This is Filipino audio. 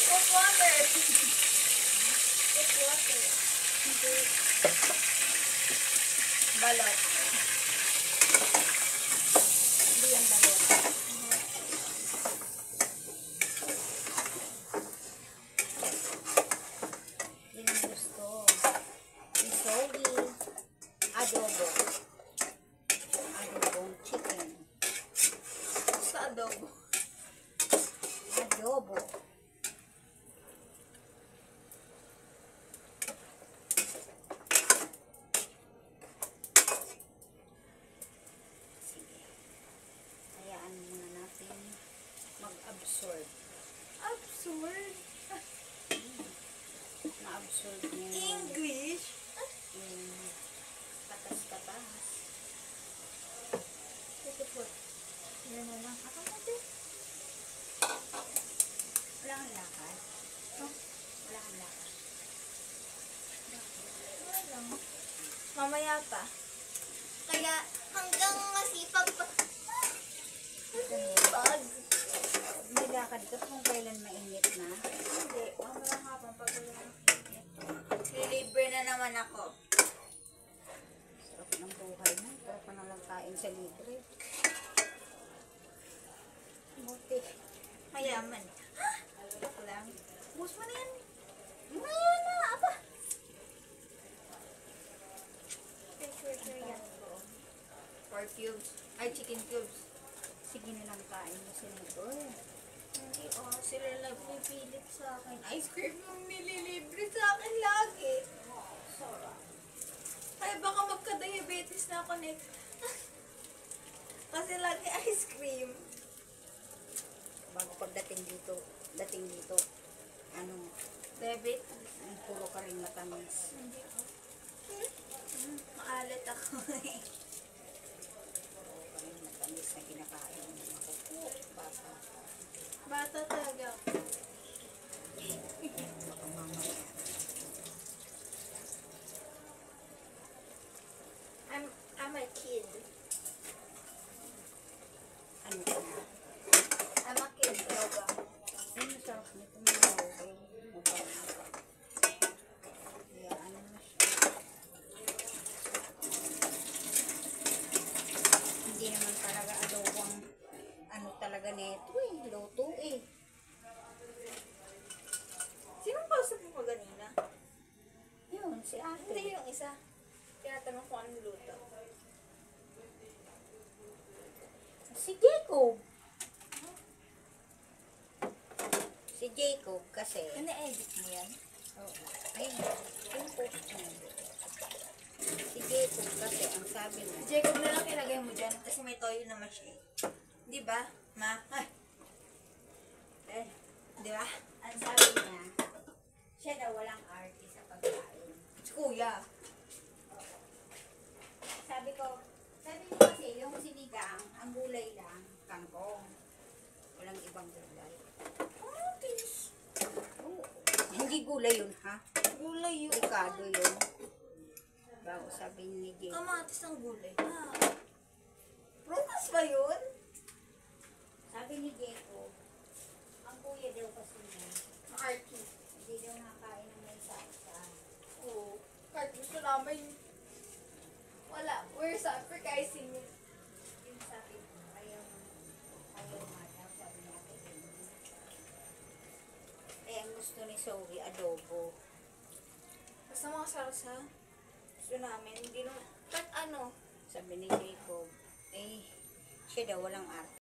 Put water. Put water. Hindi. Balot. Hindi yan balot. Yan ang gusto. Isogi. Adobo. Adobong chicken. Sa adobo. Adobo. Sige. Hayaan muna natin mag-absorb. Absorb? Na-absorb niya English? yung katas-katas. Ito po. Yan na lang. Ako natin. Wala kang lakad. Oh, wala kang lakad. Wala lang. Mamaya pa. Kaya hanggang masipag pa. Pag. May lakad ka kung kailan mainit na. Hindi. Mamaya hapon pag wala. Lilibre na naman ako. Sarap ng buhay mo. Sarap ka na lang kain sa libre. Buti. Mayaman. Ha? Joke lang. Bus mo na yan. Maya na. Aba. Sure yan. 4 cubes. Ay, chicken cubes. Sige na lang kain mo sa libre. Hindi, sila lang pipilit sa akin. Ice cream yung nililibre sa akin lagi. Sarap. Kaya baka magka-diabetes na ako next. Kasi lagi ice cream. Bago pagdating dito, ano, Diabetes. ang puro ka rin matamis. Hindi ako. Maalat ako eh. Puro ka rin matamis na kinakain mo ng makupo. Basta, Bata talaga ako. baka mamaya. I'm a kid. Ano ka na? I'm a kid, talaga. Ano sa akin ito may mawin? Mukha na. Kaya ano na siya. Hindi naman talaga adobong ano talaga neto eh. Luto eh. Sinong kausap mo pa ganina? Yun, si ate. Hindi yung isa. Tinatanong ko anong luto. Si Jacob. Si Jacob kasi. Ina-edit mo yan? Oo. Ay, yung post mo. Si Jacob kasi ang sabi mo. Jacob na lang ilagay mo dyan kasi may toyo naman siya eh. Di ba, ma? Ay. Eh, Di ba? ang sabi niya, siya daw walang arte sa pagkain. Si kuya. Sabi niya kasi yung sinigang, ang gulay lang, kangkong. Walang ibang gulay. Kamatis. Oo. Hindi gulay yun ha? Gulay yun. Delikado yun. Bago sabi ni Jacob. Kamatis ang gulay. Ah. Prutas ba yun? Sabi ni Jacob, ang kuya daw kasi niya, Arky. hindi daw nakakain ng may salsa. Oo. Kahit gusto namin. Wala. We're sacrificing it. Yung sabi ko, ayaw nga daw, sabi niya kay Amy. Eh, ang gusto ni Zoe, adobo. Basta mga salsa. Gusto namin. Hindi naman. Kahit ano. Sabi ni Jacob, eh, siya daw walang arte.